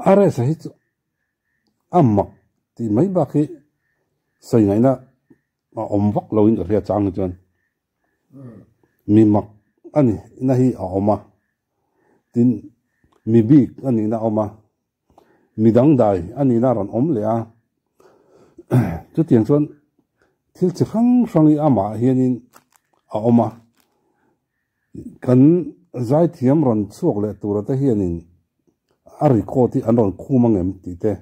are sa hi chu amak ti mai ba khi sai ngai na ma om vak lo in ria chang chuan mi mak ani na hi a oma tin mi bik ani na oma mi dang dai ani na ron om le a chu tiang chuan thil chi hrang i ama hianin a oma kan zai thiam ron chuak le tur ta hianin a record ti an ron khumang em ti te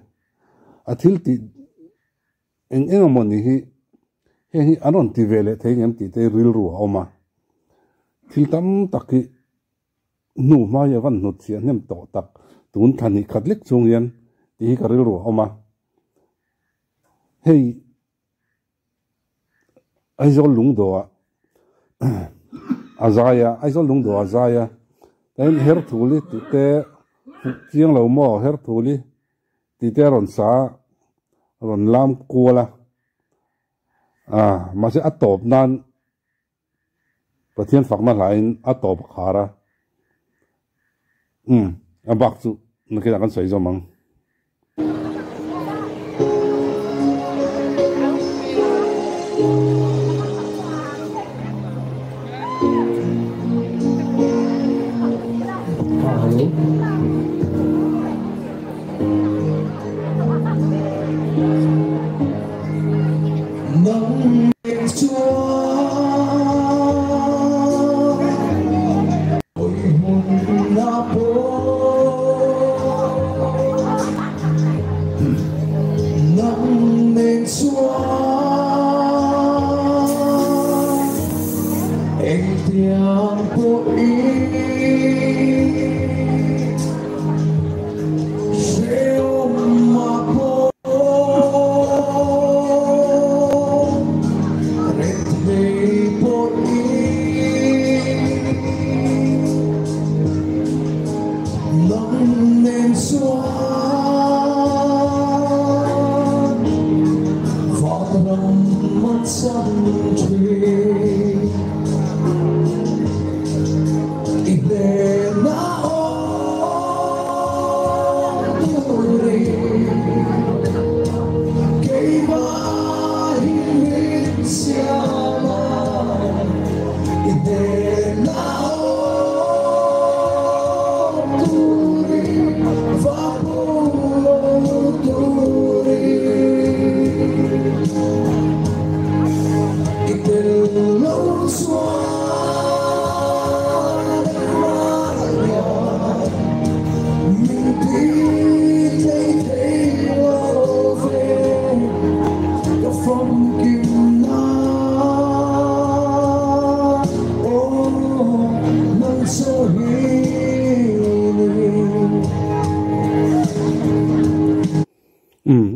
a thil ti eng amoni hi hi an ron ti vele thei em ti te ril ru a oma thil tam taki nu ma ya van nu chi nem to tak tun thani khatlek chung yan ti hi karil ru a oma hei aizol lung do azaya aizol lung do azaya ten her thuli ti te chiang lo mo her thuli ti te ron sa ron lam kuala ma se atop nan pathian fakna lain atop khara abak chu nakira kan sai zo mang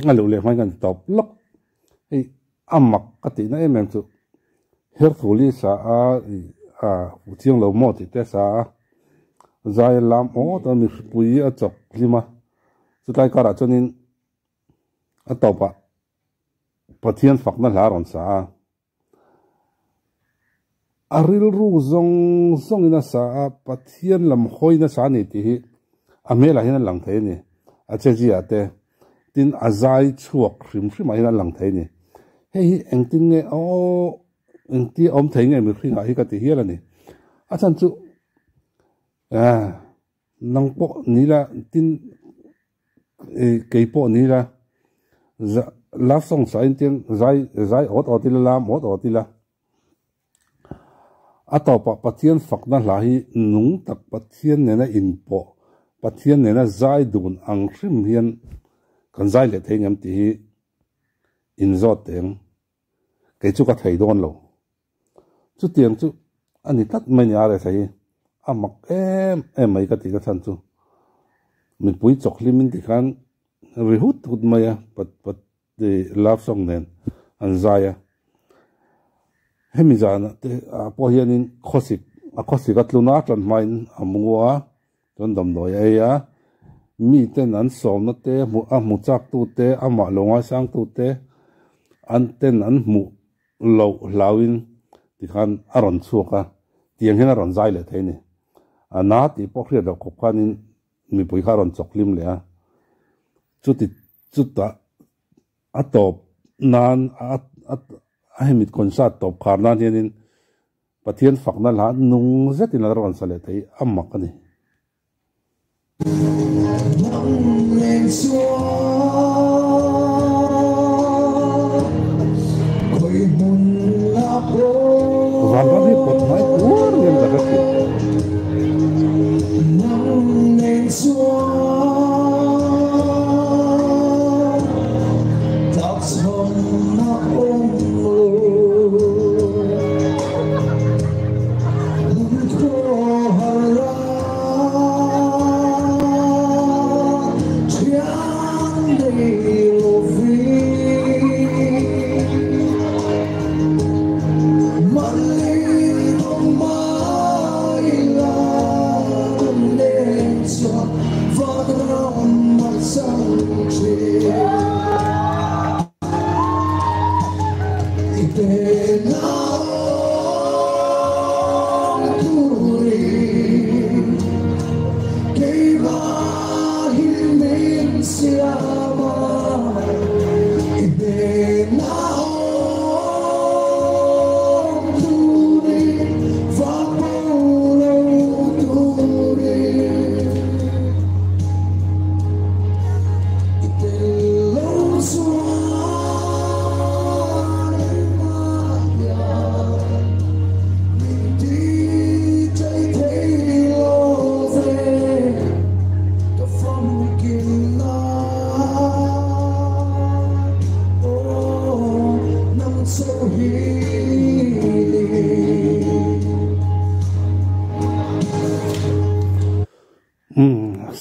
alo le mai kan top lok ei amak ati na em chu her thuli sa a chiang lo mo ti te sa zai lam o ta mi pui a chok lima chu tai kara chonin a topa pathian fakna la ron sa aril ru zong ina sa pathian lam hoina sa ni ti hi amela hin lang thei ni a che ji ate tin azai chuak hrim mai na lang thei ni hei engtin nge o engti om thei nge mi hringa hi ka ti hiala ni a chan chu nang po ni la tin kei po ni la love song sa in tin zai ot la mot otila atopa pathian fakna lahi nung tak pathian ne na in po pathian ne na zai dun ang hrim hian kan zai le thei ngam ti in zot teng ke chu ka thei don lo chu tiang chu ani tat mai ni are sai amak em mai ka ti ka chan chu mi pui chok limin ti khan ri hut maya pat the love song nen an zaya hemi jana te po hianin khosik atluna tlan main amua ton dom noi ya mi ten an som na te mu chak tu te ama longa sang tu te an ten an mu lo lawin ti khan aron chuka tiang hen aron zai le theini ana ti po khria do khop khanin mi pui kharon choklim le a chút thì chút ta à top nan à hemit con sa top khar nan hianin pathian fakna la nung zet in ron sale thei amak ani van ra hi pot mai kur ngem da rakhi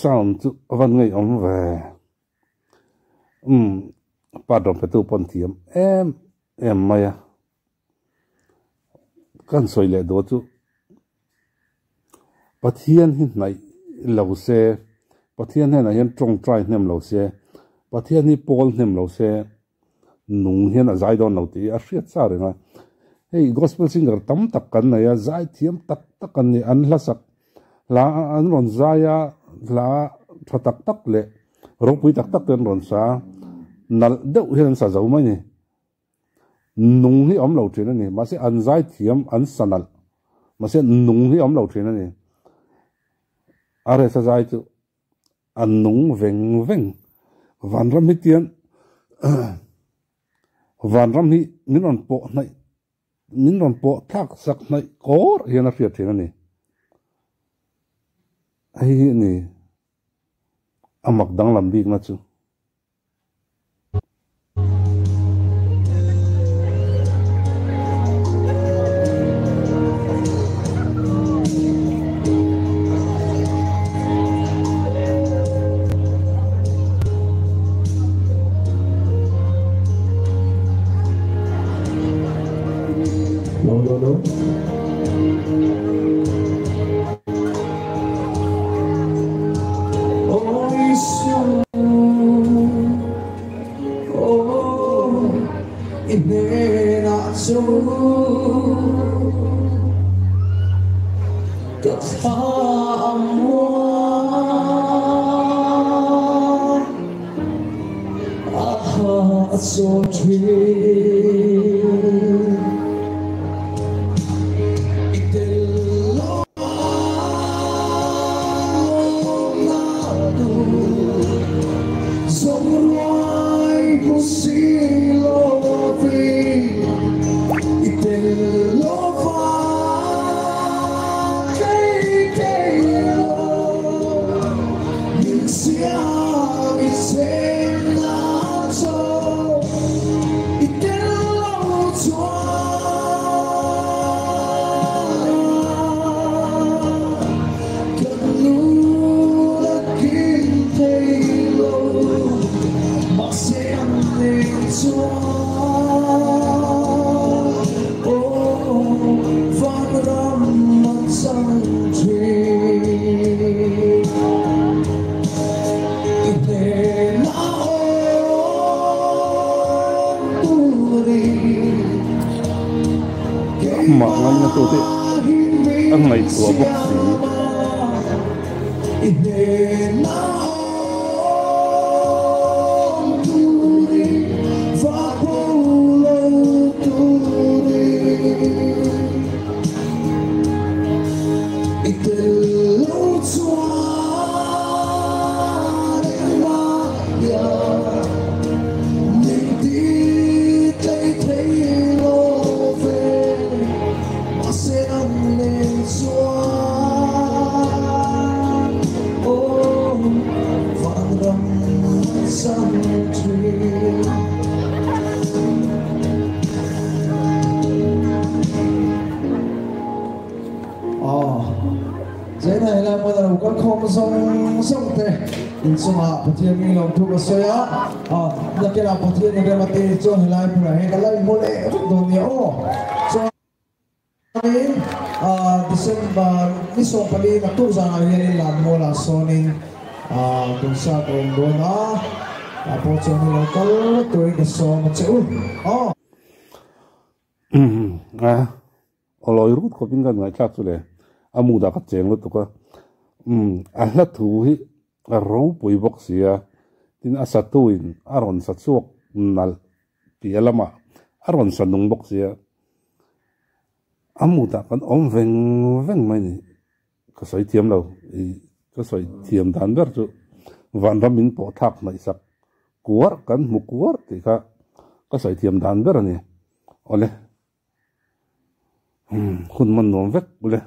sound van ngay om về pardon pe tu pon thiam em maya kan soi le do chu pathian hin nai lo se pathian hen a hian trong trai hnem lo se pathian ni pol hnem lo se nung hian a zai don lo ti a hriat sa renga hey gospel singer tam tak kan na ya zai thiam tak tak kan ni an hlasak la an ron zaya la thatak tak le ropui tak tak ten ron sa nal deuh hian sa zo mai ni nung hi om lo thin ani ma se an zai thiam an sanal ma se nung hi om lo thin ani are sa zai chu an nung veng veng van ram hi tian van ram hi min on po nai min ron po thak sak nai kor hian a hriat thin ani ai ni amak dang lam bik na chu no. So mà ngon như tôi thế ăn này của bốc xí some tree. Thế này là một đầu các không sông thế in sông à một thiên mình lòng thu cái xoay á là cái nào một thiên này mà tiền cho hình lại phải hay cái lại mua lệ đồ nhiều cho nên December đi sông Pali là tu ra này làm mua là Sony tu sa còn đồ đó bộ cho mình là có tuổi cái số một chữ lối rút của mình gần ngay chắc rồi amuda ka cheng lo tuka ahla thu hi ro pui box ya tin asatuin aron sa chuak nal pialama aron sa nung box ya amuda kan veng veng mai ni ka soi thiam lo ka soi thiam dan ber chu van ramin po thak mai sak kuar kan mu kuar ti ka soi thiam dan ber ni ole hun man nom vek bule